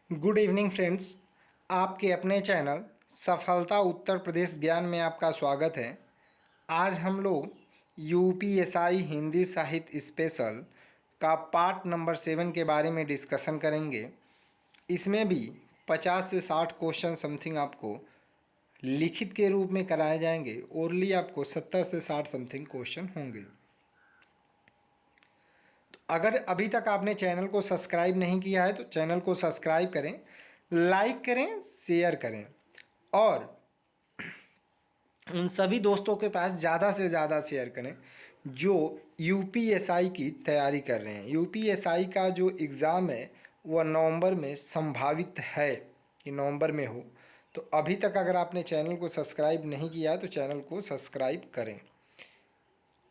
Good evening friends. आपके अपने channel सफलता उत्तर प्रदेश ज्ञान में आपका स्वागत है। आज हम लोग यूपीएसआई हिंदी साहित्य स्पेशल का पार्ट नंबर 7 के बारे में डिस्कशन करेंगे। इसमें भी 50 से 60 क्वेश्चन समथिंग आपको लिखित के रूप में कराए जाएंगे। ओरली आपको 70 से 60 समथिंग क्वेश्चन होंगे। अगर अभी तक आपने चैनल को सब्सक्राइब नहीं किया है तो चैनल को सब्सक्राइब करें, लाइक करें, शेयर करें और उन सभी दोस्तों के पास ज़्यादा से ज़्यादा शेयर करें जो यूपीएसआई की तैयारी कर रहे हैं। यूपीएसआई का जो एग्ज़ाम है वह नवंबर में संभावित है कि नवंबर में हो। तो अभी तक अगर आपने चैनल को सब्सक्राइब नहीं किया है तो चैनल को सब्सक्राइब करें।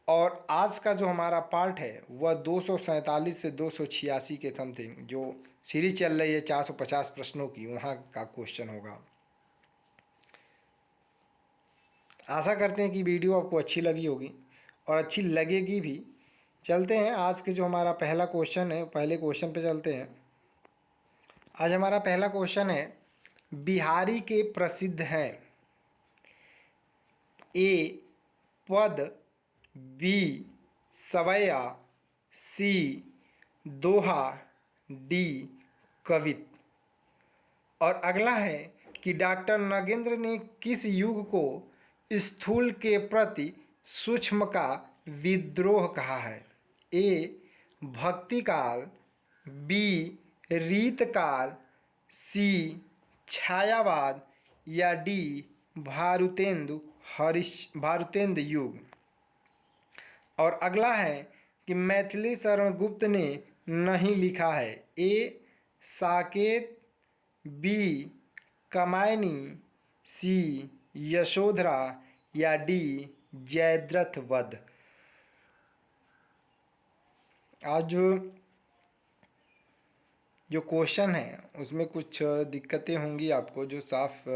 और आज का जो हमारा पार्ट है वह 247 से 286 के समथिंग जो सीरीज चल रही है 450 प्रश्नों की, वहाँ का क्वेश्चन होगा। आशा करते हैं कि वीडियो आपको अच्छी लगी होगी और अच्छी लगेगी भी। चलते हैं आज के जो हमारा पहला क्वेश्चन है, पहले क्वेश्चन पे चलते हैं। आज हमारा पहला क्वेश्चन है, बिहारी के प्रसिद्ध हैं ए पद, बी सवैया, सी दोहा, डी कवित। और अगला है कि डॉक्टर नगेंद्र ने किस युग को स्थूल के प्रति सूक्ष्म का विद्रोह कहा है। ए भक्ति काल, बी रीतकाल, सी छायावाद या डी भारुतेंद्र युग। और अगला है कि मैथिली शरण गुप्त ने नहीं लिखा है। ए साकेत, बी कामायनी, सी यशोधरा या डी जयद्रथ वध। आज जो क्वेश्चन है उसमें कुछ दिक्कतें होंगी आपको, जो साफ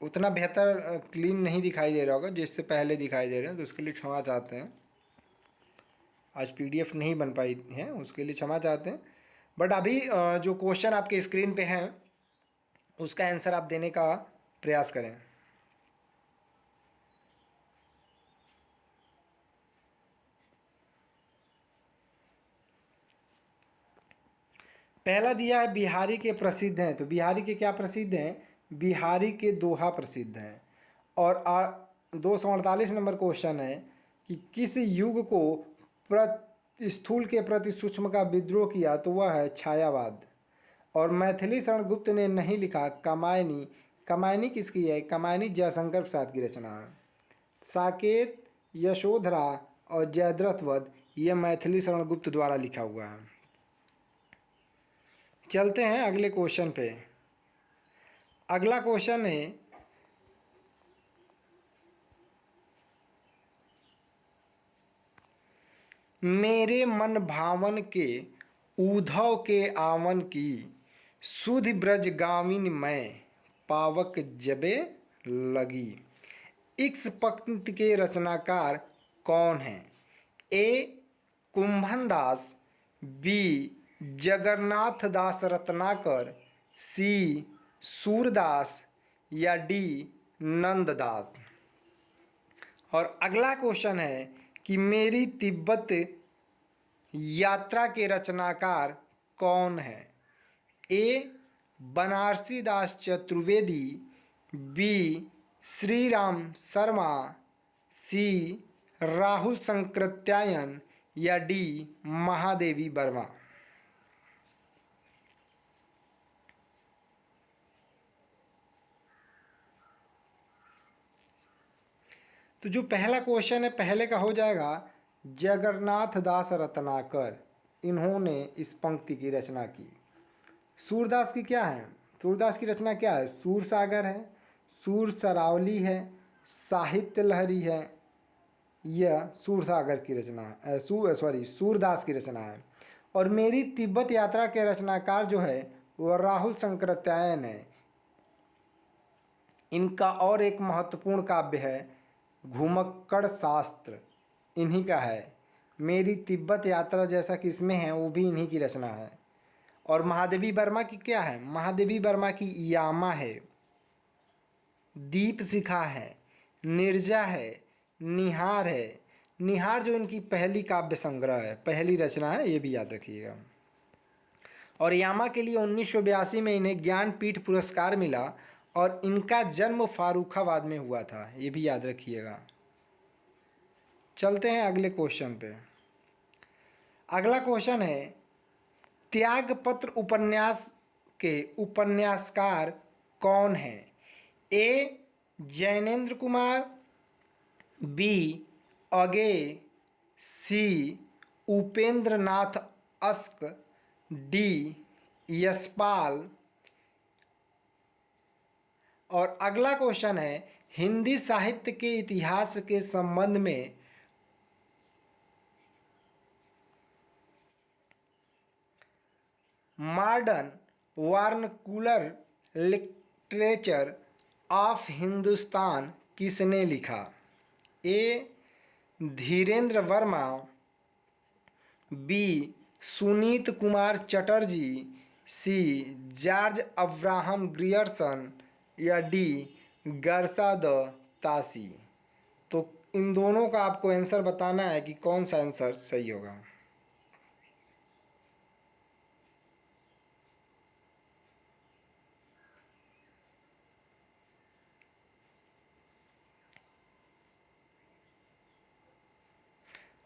उतना बेहतर क्लीन नहीं दिखाई दे रहा होगा जिससे पहले दिखाई दे रहे हैं, तो उसके लिए क्षमा चाहते हैं। आज पीडीएफ नहीं बन पाई है, उसके लिए क्षमा चाहते हैं। बट अभी जो क्वेश्चन आपके स्क्रीन पे हैं उसका आंसर आप देने का प्रयास करें। पहला दिया है बिहारी के प्रसिद्ध हैं, तो बिहारी के क्या प्रसिद्ध हैं? बिहारी के दोहा प्रसिद्ध हैं। और 248 नंबर क्वेश्चन है कि किस युग को स्थूल के प्रति सूक्ष्म का विद्रोह किया, तो वह है छायावाद। और मैथिली शरण गुप्त ने नहीं लिखा कामायनी। कामायनी किसकी है? कामायनी जयशंकर प्रसाद की रचना है। साकेत, यशोधरा और जयद्रथ वध ये मैथिली शरण गुप्त द्वारा लिखा हुआ है। चलते हैं अगले क्वेश्चन पे। अगला क्वेश्चन है, मेरे मन भावन के उद्धव के आवन की, सुधि ब्रज गामिन मैं पावक जबे लगी। इस पंक्ति के रचनाकार कौन हैं? ए कुंभन दास, बी जगन्नाथ दास रत्नाकर, सी सूरदास या डी नंददास। और अगला क्वेश्चन है कि मेरी तिब्बत यात्रा के रचनाकार कौन है? ए बनारसी दास चतुर्वेदी, बी श्री राम शर्मा, सी राहुल संकृत्यायन या डी महादेवी वर्मा। तो जो पहला क्वेश्चन है पहले का हो जाएगा जगन्नाथ दास रत्नाकर, इन्होंने इस पंक्ति की रचना की। सूरदास की क्या है? सूरदास की रचना क्या है? सूर सागर है, सूर सरावली है, साहित्य लहरी है। यह सूर सागर की रचना है, सूरदास की रचना है। और मेरी तिब्बत यात्रा के रचनाकार जो है वह राहुल संकृत्यायन है। इनका और एक महत्वपूर्ण काव्य है घुमक्कड़ शास्त्र, इन्हीं का है। मेरी तिब्बत यात्रा जैसा कि इसमें है वो भी इन्हीं की रचना है। और महादेवी वर्मा की क्या है? महादेवी वर्मा की यामा है, दीप शिखा है, निर्जा है, निहार है। निहार जो इनकी पहली काव्य संग्रह है, पहली रचना है, ये भी याद रखिएगा। और यामा के लिए 1982 में इन्हें ज्ञानपीठ पुरस्कार मिला और इनका जन्म फारुखाबाद में हुआ था, ये भी याद रखिएगा। चलते हैं अगले क्वेश्चन पे। अगला क्वेश्चन है, त्यागपत्र उपन्यास के उपन्यासकार कौन हैं? ए जैनेन्द्र कुमार, बी अगे, सी उपेंद्र नाथ अस्क, डी यशपाल। और अगला क्वेश्चन है, हिंदी साहित्य के इतिहास के संबंध में modern vernacular literature of Hindustan किसने लिखा? ए Dhirendra Verma, B Sunit Kumar Chatterjee, C George Abraham Grierson, या डी गर्सा द तासी। तो इन दोनों का आपको आंसर बताना है कि कौन सा आंसर सही होगा।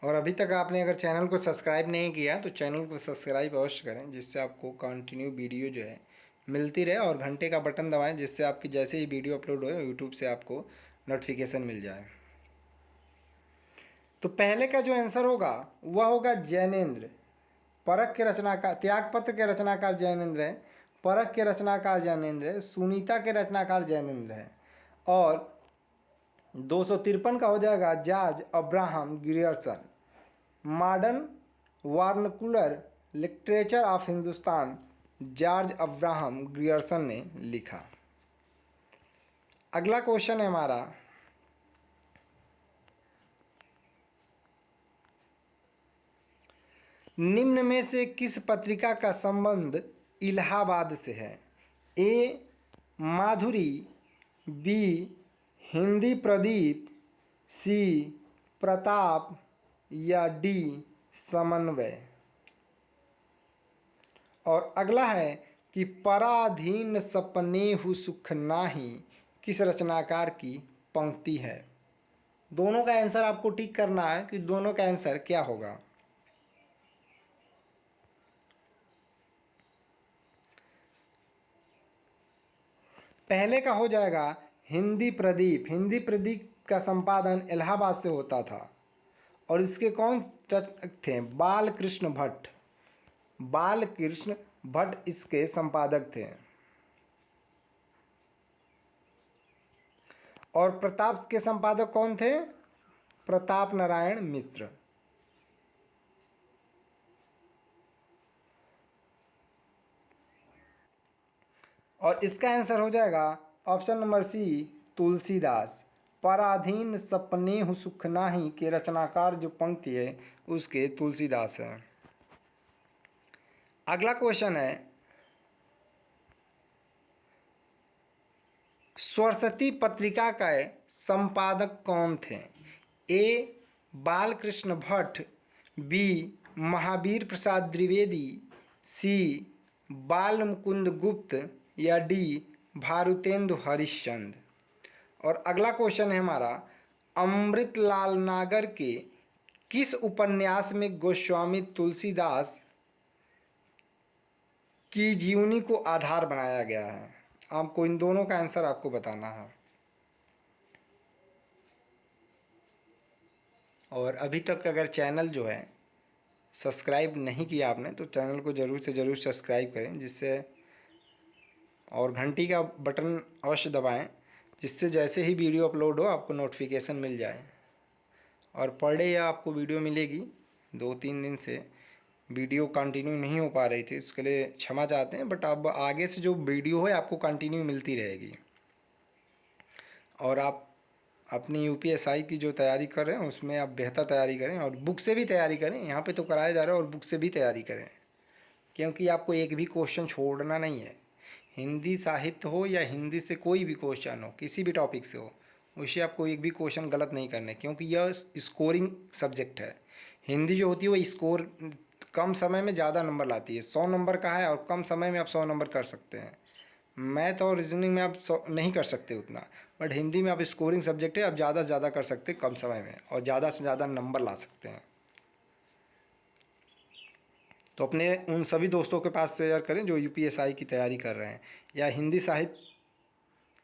और अभी तक आपने अगर चैनल को सब्सक्राइब नहीं किया तो चैनल को सब्सक्राइब अवश्य करें, जिससे आपको कंटिन्यू वीडियो जो है मिलती रहे, और घंटे का बटन दबाएं जिससे आपकी जैसे ही वीडियो अपलोड हो यूट्यूब से आपको नोटिफिकेशन मिल जाए। तो पहले का जो आंसर होगा वह होगा जैनेन्द्र। परख के रचनाकार, त्यागपत्र के रचनाकार जैनेन्द्र है, परख के रचनाकार जैनेन्द्र है, सुनीता के रचनाकार जैनेन्द्र है, और 253 का हो जाएगा George Abraham Grierson. Modern vernacular literature of Hindustan George Abraham Grierson ने लिखा। अगला क्वेश्चन है हमारा, निम्न में से किस पत्रिका का संबंध इलाहाबाद से है? ए माधुरी, बी हिंदी प्रदीप, सी प्रताप, या डी समन्वय। और अगला है कि पराधीन सपनेहु सुख नाही किस रचनाकार की पंक्ति है? दोनों का आंसर आपको टिक करना है कि दोनों का आंसर क्या होगा। पहले का हो जाएगा हिंदी प्रदीप। हिंदी प्रदीप का संपादन इलाहाबाद से होता था, और इसके कौन थे? बालकृष्ण भट्ट। बालकृष्ण भट्ट इसके संपादक थे। और प्रताप के संपादक कौन थे? प्रताप नारायण मिश्र। और इसका आंसर हो जाएगा ऑप्शन नंबर सी तुलसीदास। पराधीन सपनेहु सुख नाही के रचनाकार जो पंक्ति है उसके तुलसीदास हैं। अगला क्वेश्चन है, सरस्वती पत्रिका का संपादक कौन थे? ए बालकृष्ण भट्ट, बी महावीर प्रसाद द्विवेदी, सी बाल मुकुंद गुप्त, या डी भारुतेंदु हरिश्चंद्र। और अगला क्वेश्चन है हमारा, अमृतलाल नागर के किस उपन्यास में गोस्वामी तुलसीदास की जीवनी को आधार बनाया गया है? आपको इन दोनों का आंसर आपको बताना है। और अभी तक अगर चैनल जो है सब्सक्राइब नहीं किया आपने तो चैनल को ज़रूर से ज़रूर सब्सक्राइब करें, जिससे, और घंटी का बटन अवश्य दबाएं जिससे जैसे ही वीडियो अपलोड हो आपको नोटिफिकेशन मिल जाए। और पर डे या आपको वीडियो मिलेगी। 2-3 दिन से वीडियो कंटिन्यू नहीं हो पा रही थी, इसके लिए क्षमा चाहते हैं, बट अब आगे से जो वीडियो है आपको कंटिन्यू मिलती रहेगी। और आप अपनी यूपीएसआई की जो तैयारी कर रहे हैं उसमें आप बेहतर तैयारी करें, और बुक से भी तैयारी करें। यहाँ पे तो कराया जा रहा है, और बुक से भी तैयारी करें, क्योंकि आपको एक भी क्वेश्चन छोड़ना नहीं है। हिंदी साहित्य हो या हिंदी से कोई भी क्वेश्चन हो, किसी भी टॉपिक से हो, उसे आपको एक भी क्वेश्चन गलत नहीं करने, क्योंकि यह स्कोरिंग सब्जेक्ट है। हिंदी जो होती है वो स्कोर कम समय में ज़्यादा नंबर लाती है। 100 नंबर का है और कम समय में आप 100 नंबर कर सकते हैं। मैथ और रीजनिंग में आप 100 नहीं कर सकते उतना, बट हिंदी में आप स्कोरिंग सब्जेक्ट है, आप ज़्यादा से ज़्यादा कर सकते हैं कम समय में और ज़्यादा से ज़्यादा नंबर ला सकते हैं। तो अपने उन सभी दोस्तों के पास शेयर करें जो यूपीएसआई की तैयारी कर रहे हैं, या हिंदी साहित्य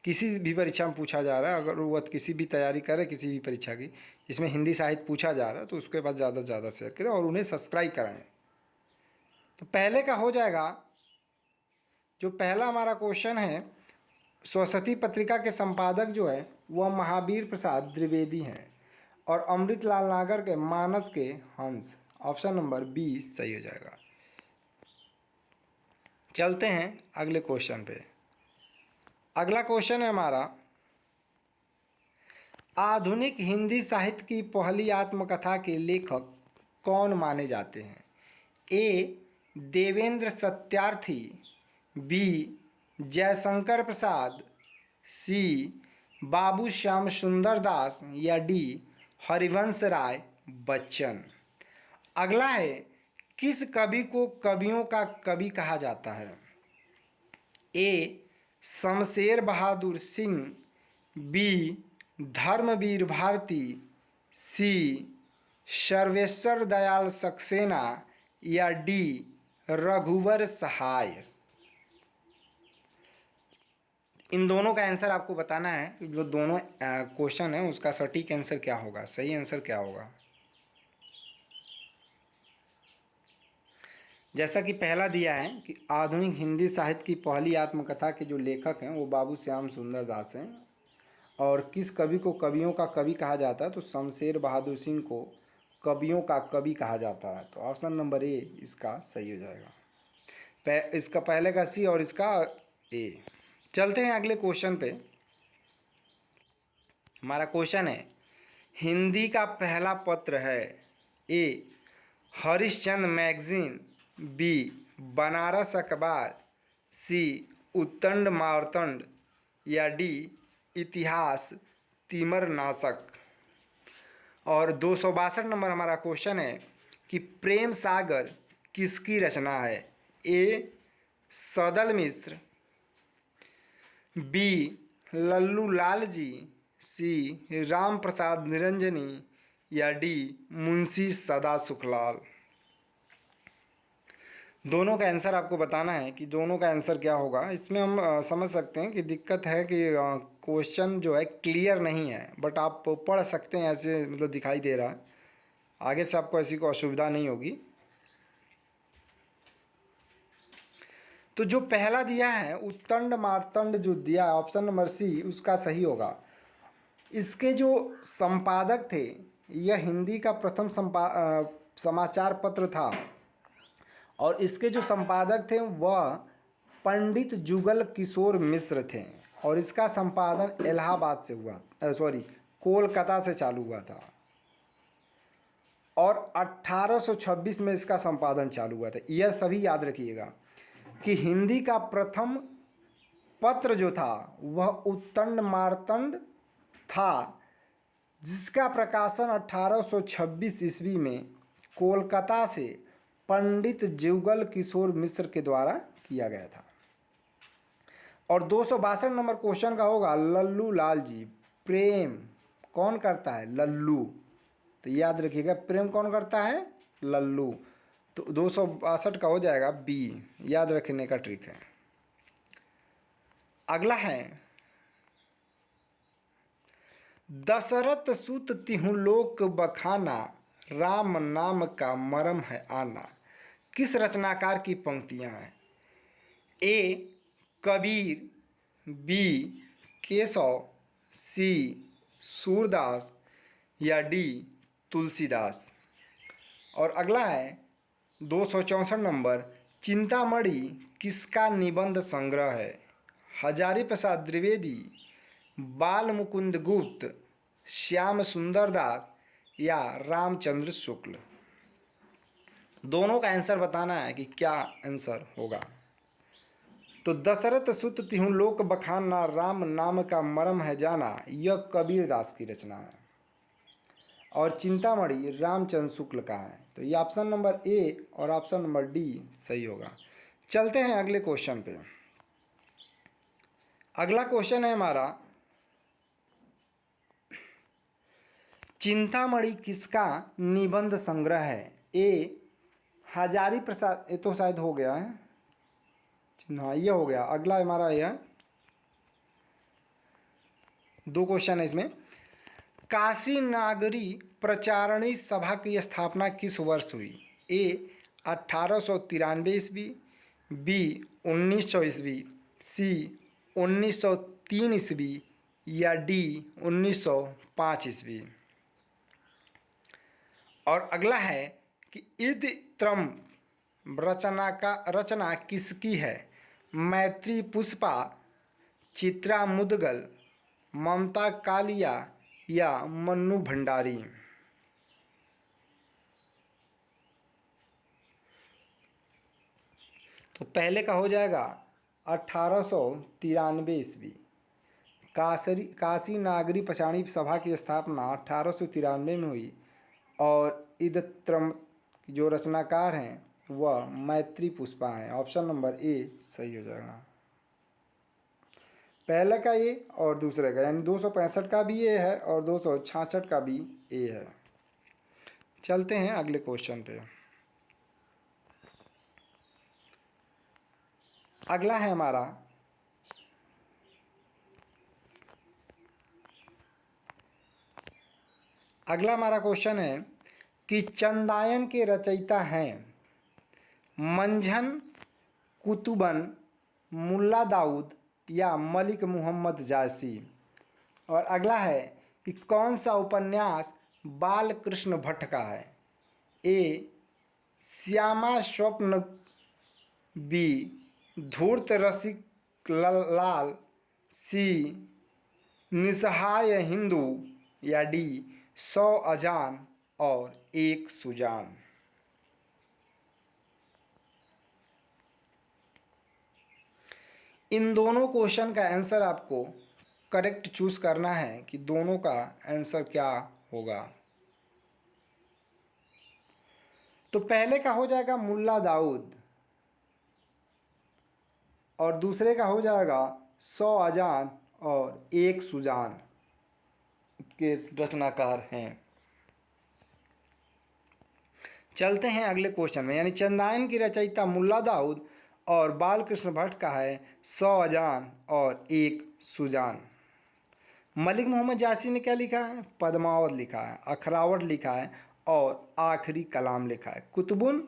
किसी भी परीक्षा में पूछा जा रहा है, अगर वह किसी भी तैयारी करे किसी भी परीक्षा की जिसमें हिंदी साहित्य पूछा जा रहा है, तो उसके पास ज़्यादा से ज़्यादा शेयर करें और उन्हें सब्सक्राइब कराएं। तो पहले का हो जाएगा। जो पहला हमारा क्वेश्चन है, सरस्वती पत्रिका के संपादक जो है वह महावीर प्रसाद द्विवेदी हैं और अमृतलाल नागर के मानस के हंस। ऑप्शन नंबर बी सही हो जाएगा। चलते हैं अगले क्वेश्चन पे। अगला क्वेश्चन है हमारा, आधुनिक हिंदी साहित्य की पहली आत्मकथा के लेखक कौन माने जाते हैं? ए देवेंद्र सत्यार्थी, बी जयशंकर प्रसाद, सी बाबू श्याम सुंदर दास, या डी हरिवंश राय बच्चन। अगला है, किस कवि को कवियों का कवि कहा जाता है? ए शमशेर बहादुर सिंह, बी धर्मवीर भारती, सी सर्वेश्वर दयाल सक्सेना, या डी रघुवर सहाय। इन दोनों का आंसर आपको बताना है कि जो दोनों क्वेश्चन है उसका सटीक आंसर क्या होगा, सही आंसर क्या होगा। जैसा कि पहला दिया है कि आधुनिक हिंदी साहित्य की पहली आत्मकथा के जो लेखक हैं वो बाबू श्याम सुंदर दास हैं, और किस कवि को कवियों का कवि कहा जाता है, तो शमशेर बहादुर सिंह को कवियों का कवि कहा जाता है। तो ऑप्शन नंबर ए इसका सही हो जाएगा। इसका पहले का सी और इसका ए। चलते हैं अगले क्वेश्चन पे। हमारा क्वेश्चन है, हिंदी का पहला पत्र है ए हरिश्चंद्र मैगजीन, बी बनारस अखबार, सी उत्तंड मार्तंड, या डी इतिहास तिमरनाशक। और 262 नंबर हमारा क्वेश्चन है कि प्रेम सागर किसकी रचना है? ए सदल मिश्र, बी लल्लू लाल जी, सी राम प्रसाद निरंजनी, या डी मुंशी सदा सुखलाल। दोनों का आंसर आपको बताना है कि दोनों का आंसर क्या होगा। इसमें हम समझ सकते हैं कि दिक्कत है कि क्वेश्चन जो है क्लियर नहीं है, बट आप पढ़ सकते हैं, ऐसे मतलब दिखाई दे रहा है। आगे से आपको ऐसी कोई असुविधा नहीं होगी। तो जो पहला दिया है उत्तंड मार्तंड जो दिया ऑप्शन नंबर सी उसका सही होगा। इसके जो संपादक थे, यह हिंदी का प्रथम समाचार पत्र था, और इसके जो संपादक थे वह पंडित जुगल किशोर मिश्र थे, और इसका संपादन इलाहाबाद से हुआ, कोलकाता से चालू हुआ था, और 1826 में इसका संपादन चालू हुआ था। यह सभी याद रखिएगा कि हिंदी का प्रथम पत्र जो था वह उत्तंड मार्तंड था, जिसका प्रकाशन 1826 ईस्वी में कोलकाता से पंडित जुगल किशोर मिश्र के द्वारा किया गया था। और 262 नंबर क्वेश्चन का होगा लल्लू लाल जी, प्रेम कौन करता है? लल्लू। तो याद रखिएगा प्रेम कौन करता है? लल्लू। तो 262 का हो जाएगा बी, याद रखने का ट्रिक है। अगला है, दशरथ सुत तिहु लोक बखाना, राम नाम का मरम है आना। किस रचनाकार की पंक्तियां हैं? ए कबीर, बी केशव, सी सूरदास, या डी तुलसीदास। और अगला है 264 नंबर, चिंतामणि किसका निबंध संग्रह है? हजारी प्रसाद द्विवेदी, बाल मुकुंद गुप्त, श्याम सुंदर दास, या रामचंद्र शुक्ल। दोनों का आंसर बताना है कि क्या आंसर होगा। तो दशरथ सुत तिहु लोक बखाना, राम नाम का मरम है जाना, यह कबीर दास की रचना है। और चिंतामणि रामचंद्र शुक्ल का है। तो ये ऑप्शन नंबर ए और ऑप्शन नंबर डी सही होगा। चलते हैं अगले क्वेश्चन पे। अगला क्वेश्चन है हमारा, चिंतामणि किसका निबंध संग्रह है? ए हजारी प्रसाद, ये तो शायद हो गया है, हाँ ये हो गया। अगला हमारा यह 2 क्वेश्चन है इसमें। काशी नागरी प्रचारणी सभा की स्थापना किस वर्ष हुई? ए 1893 ईस्वी, बी 1900 ईस्वी, सी 1903 ईस्वी या डी 1905 ईस्वी। और अगला है कि इद त्रम रचना किसकी है? मैत्री पुष्पा, चित्रा मुदगल, ममता कालिया या मन्नू भंडारी। तो पहले का हो जाएगा 1893 ईस्वी। काशी नागरी प्रचारणी सभा की स्थापना 1893 में हुई और इदत्रम जो रचनाकार हैं वह मैत्री पुष्पा हैं। ऑप्शन नंबर ए सही हो जाएगा। पहले का ए और दूसरे का, यानी 265 का भी ए है और 266 का भी ए है। चलते हैं अगले क्वेश्चन पे। अगला है हमारा, क्वेश्चन है कि चंदायन के रचयिता हैं मंझन कुतुबन, मुल्ला दाऊद या मलिक मोहम्मद जायसी। और अगला है कि कौन सा उपन्यास बालकृष्ण भट्ट का है? ए श्यामा स्वप्न, बी धूर्त रसिक लाल, सी निसहाय हिंदू या डी 100 अजान और 1 सुजान। इन दोनों क्वेश्चन का आंसर आपको करेक्ट चूज करना है कि दोनों का आंसर क्या होगा। तो पहले का हो जाएगा मुल्ला दाऊद और दूसरे का हो जाएगा 100 अजान और 1 सुजान के रचनाकार हैं। चलते हैं अगले क्वेश्चन में, यानी चंदायन की रचयिता मुल्ला दाऊद और बालकृष्ण भट्ट का है 100 अजान और 1 सुजान। मलिक मोहम्मद जायसी ने क्या लिखा है? पद्मावत लिखा है, अखरावट लिखा है और आखिरी कलाम लिखा है। कुतुबुन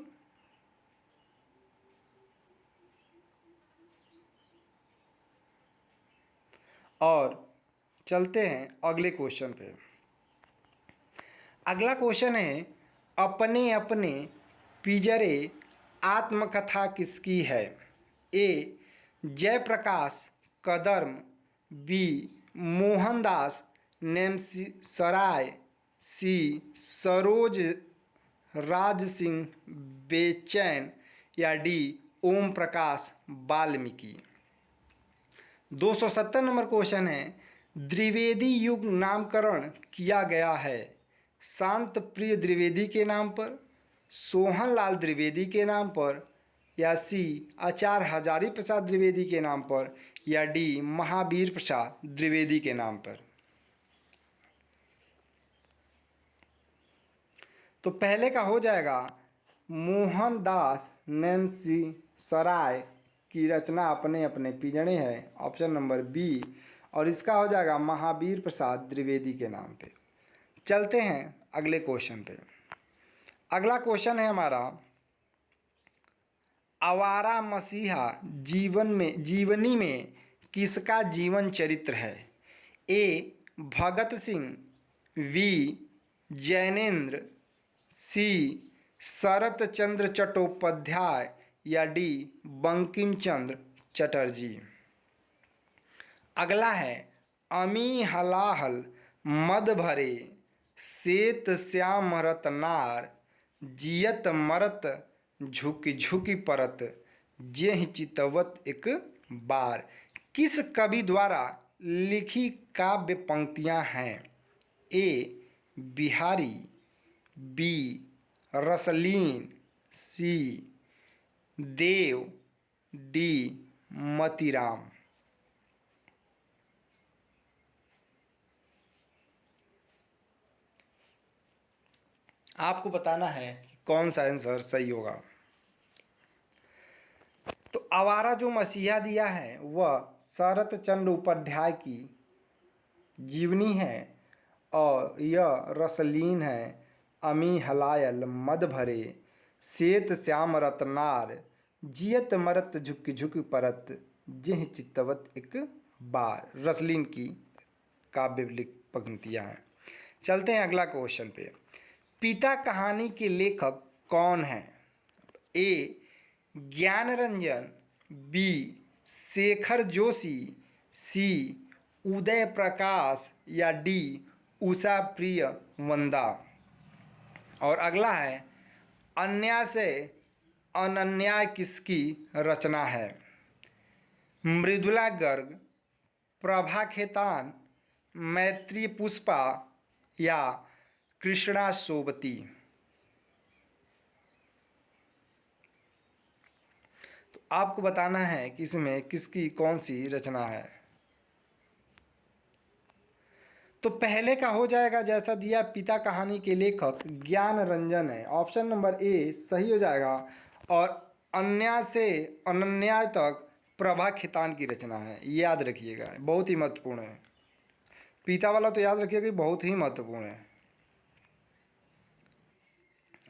और चलते हैं अगले क्वेश्चन पे। अगला क्वेश्चन है, अपने अपने पिंजरे आत्मकथा किसकी है? ए जयप्रकाश कदम, बी मोहनदास नेमसराय, सी सरोज राज सिंह बेचैन या D Om Prakash Valmiki. 270 number question है, द्विवेदी युग नामकरण किया गया है शांत प्रिय द्विवेदी के नाम पर, सोहनलाल द्विवेदी के नाम पर या सी आचार्य हजारी प्रसाद द्विवेदी के नाम पर या डी महावीर प्रसाद द्विवेदी के नाम पर। तो पहले का हो जाएगा मोहनदास नेमसराय की रचना अपने अपने पिंजड़े है, ऑप्शन नंबर बी। और इसका हो जाएगा महावीर प्रसाद द्विवेदी के नाम पे। चलते हैं अगले क्वेश्चन पे। अगला क्वेश्चन है हमारा, आवारा मसीहा जीवनी में किसका जीवन चरित्र है? ए भगत सिंह, वी जैनेन्द्र, सी शरत चंद्र चट्टोपाध्याय या डी बंकिम चंद्र चटर्जी। अगला है, अमी हलाहल मद भरे, श्वेत श्याम रत नार, जियत मरत झुकी झुकी परत जेहि चितवत एक बार। किस कवि द्वारा लिखी काव्य पंक्तियां हैं? ए बिहारी, बी रसलीन, सी देव, डी मतीराम। आपको बताना है कि कौन सा आंसर सही होगा। तो आवारा जो मसीहा दिया है वह शरत चंद्र उपाध्याय की जीवनी है और यह रसलीन है। अमी हलायल मद भरे श्वेत श्याम रतनार जियत मरत झुक झुक परत जिह चितवत एक बार। रसलीन की काव्य पंक्तियाँ हैं। चलते हैं अगला क्वेश्चन पे। पिता कहानी के लेखक कौन हैं? ए ज्ञान रंजन, बी शेखर जोशी, सी उदय प्रकाश या डी उषा प्रिय वंदा। और अगला है अन्याय से अनन्याय किसकी रचना है? मृदुला गर्ग, प्रभा खेतान, मैत्री पुष्पा या कृष्णा सोबती। तो आपको बताना है कि इसमें किसकी कौन सी रचना है। तो पहले का हो जाएगा जैसा दिया, पिता कहानी के लेखक ज्ञान रंजन है, ऑप्शन नंबर ए सही हो जाएगा। और अन्याय से अनन्याय तक प्रभा खेतान की रचना है, याद रखिएगा, बहुत ही महत्वपूर्ण है। पिता वाला तो याद रखिएगा, बहुत ही महत्वपूर्ण है।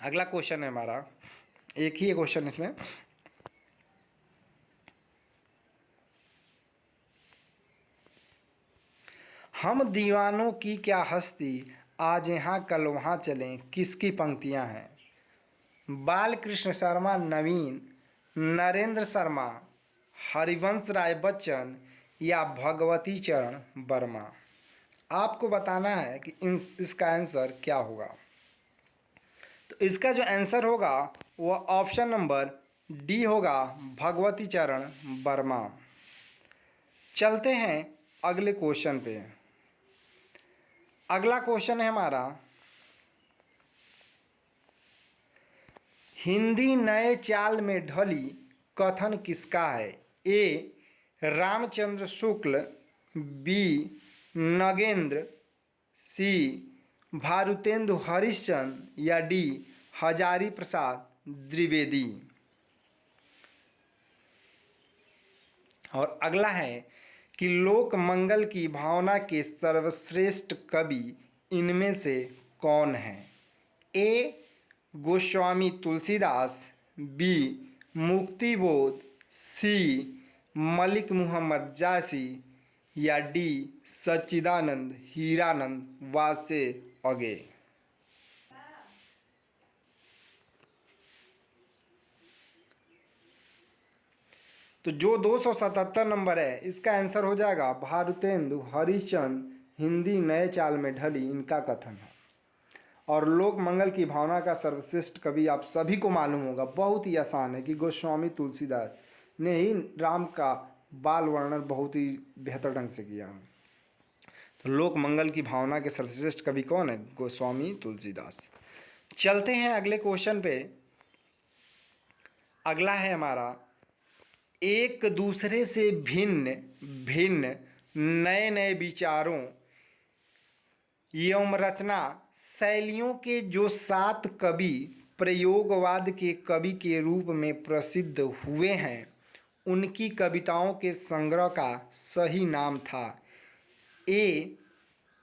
अगला क्वेश्चन है हमारा, एक ही क्वेश्चन इसमें। हम दीवानों की क्या हस्ती आज यहाँ कल वहाँ चलें किसकी पंक्तियाँ हैं? बालकृष्ण शर्मा नवीन, नरेंद्र शर्मा, हरिवंश राय बच्चन या भगवती चरण वर्मा। आपको बताना है कि इसका आंसर क्या होगा। तो इसका जो आंसर होगा वह ऑप्शन नंबर डी होगा, भगवती चरण वर्मा। चलते हैं अगले क्वेश्चन पे। अगला क्वेश्चन है हमारा, हिंदी नए चाल में ढली कथन किसका है? ए रामचंद्र शुक्ल, बी नगेंद्र, सी भारुतेंदु हरिश्चंद्र या डी हजारी प्रसाद द्विवेदी। और अगला है कि लोक मंगल की भावना के सर्वश्रेष्ठ कवि इनमें से कौन है? ए गोस्वामी तुलसीदास, बी मुक्तिबोध, सी मलिक मुहम्मद जासी या डी सच्चिदानंद हीरानंद वासे अगे। तो जो 277 नंबर है इसका आंसर हो जाएगा भारुतेंदु हरिश्चंद्र, हिंदी नए चाल में ढली इनका कथन है। और लोक मंगल की भावना का सर्वश्रेष्ठ कवि आप सभी को मालूम होगा, बहुत ही आसान है कि गोस्वामी तुलसीदास ने ही राम का बाल वर्णन बहुत ही बेहतर ढंग से किया। तो लोक मंगल की भावना के सर्वश्रेष्ठ कवि कौन है? गोस्वामी तुलसीदास। चलते हैं अगले क्वेश्चन पे। अगला है हमारा, एक दूसरे से भिन्न भिन्न नए नए विचारों एवं रचना शैलियों के जो 7 कवि प्रयोगवाद के कवि के रूप में प्रसिद्ध हुए हैं उनकी कविताओं के संग्रह का सही नाम था? ए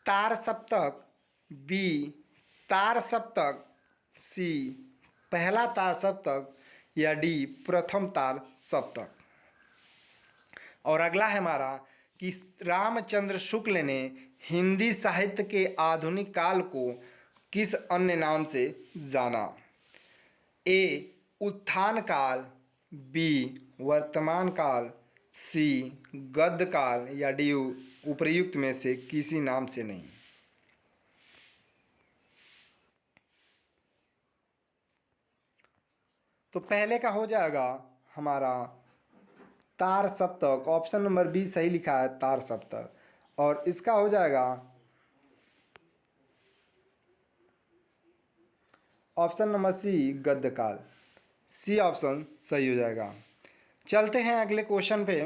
तार सप्तक, बी तार सप्तक, सी पहला तार सप्तक या डी प्रथम तार सप्तक। और अगला है हमारा कि रामचंद्र शुक्ल ने हिंदी साहित्य के आधुनिक काल को किस अन्य नाम से जाना? ए उत्थान काल, बी वर्तमान काल, सी गद्य काल या डी उपर्युक्त में से किसी नाम से नहीं। तो पहले का हो जाएगा हमारा तार सप्तक, ऑप्शन नंबर बी सही लिखा है तार सप्तक। और इसका हो जाएगा ऑप्शन नंबर सी गद्यकाल। सी ऑप्शन सही हो जाएगा। चलते हैं अगले क्वेश्चन पे।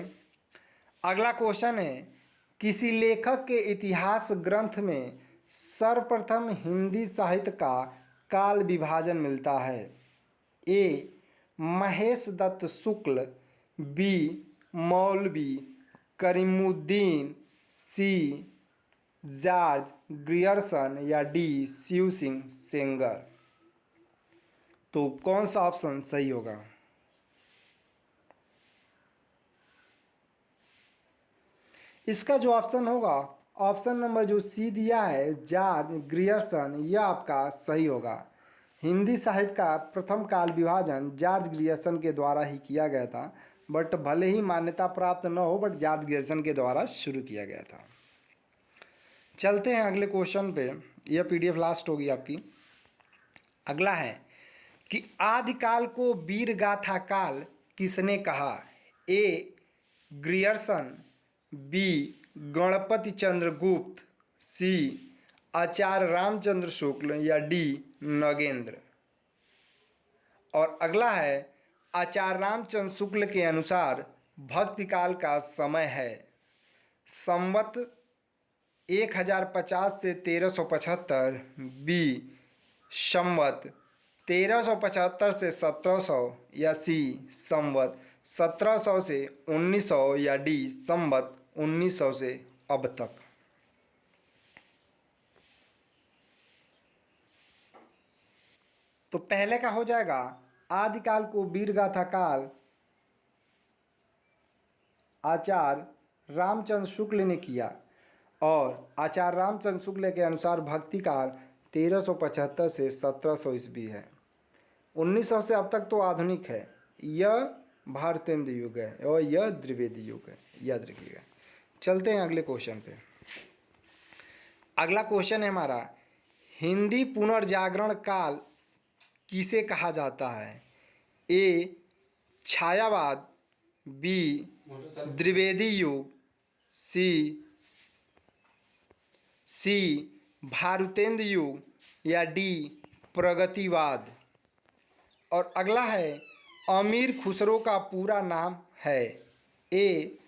अगला क्वेश्चन है, किसी लेखक के इतिहास ग्रंथ में सर्वप्रथम हिंदी साहित्य का काल विभाजन मिलता है। ए महेश दत्त शुक्ल, बी मौलवी करीमुद्दीन, सी जॉर्ज ग्रियर्सन या डी शिव सिंह सेंगर। तो कौन सा ऑप्शन सही होगा? इसका जो ऑप्शन होगा, ऑप्शन नंबर जो सी दिया है जॉर्ज ग्रियर्सन, यह आपका सही होगा। हिंदी साहित्य का प्रथम काल विभाजन जॉर्ज ग्रियर्सन के द्वारा ही किया गया था। बट भले ही मान्यता प्राप्त न हो, बट जॉर्ज ग्रियर्सन के द्वारा शुरू किया गया था। चलते हैं अगले क्वेश्चन पे। यह पीडीएफ लास्ट होगी आपकी। अगला है कि आदिकाल को वीर गाथा काल किसने कहा? ए ग्रियर्सन, बी गणपति चंद्र गुप्त, सी आचार्य रामचंद्र शुक्ल या डी नगेंद्र। और अगला है, आचार्य रामचंद्र शुक्ल के अनुसार भक्ति काल का समय है संवत 1050 से 1375, बी संवत 1375 से 1700 या सी संवत 1700 से 1900 या डी संवत 1900 से अब तक। तो पहले का हो जाएगा आदिकाल को वीरगाथा काल आचार्य रामचंद्र शुक्ल ने किया, और आचार्य रामचंद्र शुक्ल के अनुसार भक्ति काल 1375 से 1700 ईस्वी है। 1900 से अब तक तो आधुनिक है। यह भारतेंद्र युग है और यह द्विवेदी युग है, याद रखिएगा। चलते हैं अगले क्वेश्चन पे। अगला क्वेश्चन है हमारा, हिंदी पुनर्जागरण काल किसे कहा जाता है? ए छायावाद, बी द्विवेदी युग, सी भारतेंद्र युग या डी प्रगतिवाद। और अगला है, अमीर खुसरो का पूरा नाम है? ए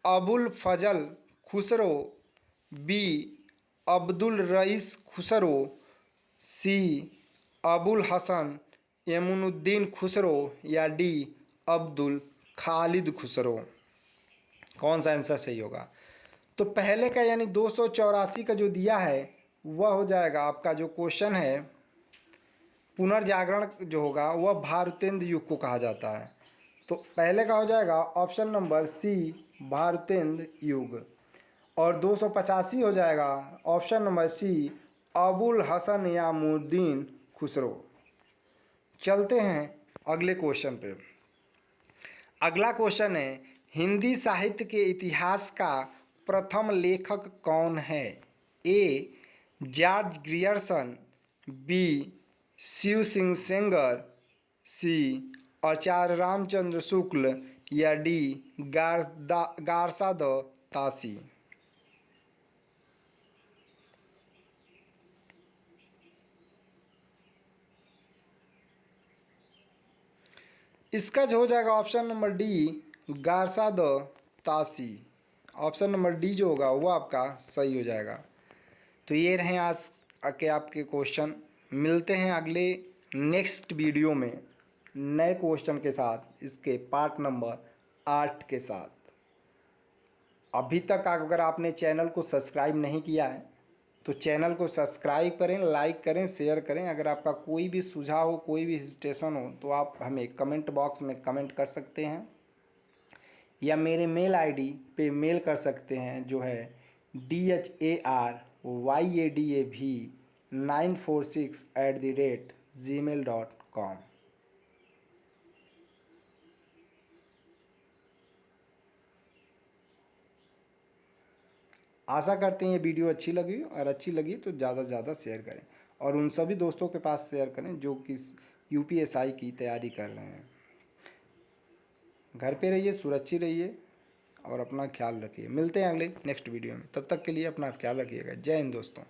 अबुल फजल खुसरो, बी अब्दुल रईस खुसरो, सी अबुल हसन यमुनुद्दीन खुसरो या डी अब्दुल खालिद खुसरो। कौन सा आंसर सही होगा? तो पहले का यानी 284 का जो दिया है वह हो जाएगा आपका, जो क्वेश्चन है पुनर्जागरण जो होगा वह भारतेंद्र युग को कहा जाता है। तो पहले का हो जाएगा ऑप्शन नंबर सी भारतेंद्र युग, और 285 हो जाएगा option number C Abul Hasan Yaminuddin Khusro. चलते हैं अगले क्वेश्चन पे। अगला क्वेश्चन है, हिंदी साहित्य के इतिहास का प्रथम लेखक कौन है? A George Grierson, B Shiv Singh Sengar, C Acharya Ramchandra Shukla या डी गारसाद तासी। इसका जो हो जाएगा option number D Garcin de Tassy. Option number D जो होगा वो आपका सही हो जाएगा। तो ये रहे आज के आपके क्वेश्चन। मिलते हैं अगले नेक्स्ट वीडियो में नए क्वेश्चन के साथ, इसके पार्ट नंबर 8 के साथ। अभी तक अगर आपने चैनल को सब्सक्राइब नहीं किया है तो चैनल को सब्सक्राइब करें, लाइक करें, शेयर करें। अगर आपका कोई भी सुझाव हो, कोई भी हेजिटेशन हो तो आप हमें कमेंट बॉक्स में कमेंट कर सकते हैं, या मेरे मेल आईडी पे मेल कर सकते हैं जो है DHARYADV946@gmail.com। आशा करते हैं ये वीडियो अच्छी लगी, और अच्छी लगी तो ज़्यादा से ज़्यादा शेयर करें, और उन सभी दोस्तों के पास शेयर करें जो कि यूपीएसआई की तैयारी कर रहे हैं। घर पे रहिए, सुरक्षित रहिए और अपना ख्याल रखिए। मिलते हैं अगले नेक्स्ट वीडियो में, तब तक के लिए अपना ख्याल रखिएगा। जय हिंद दोस्तों।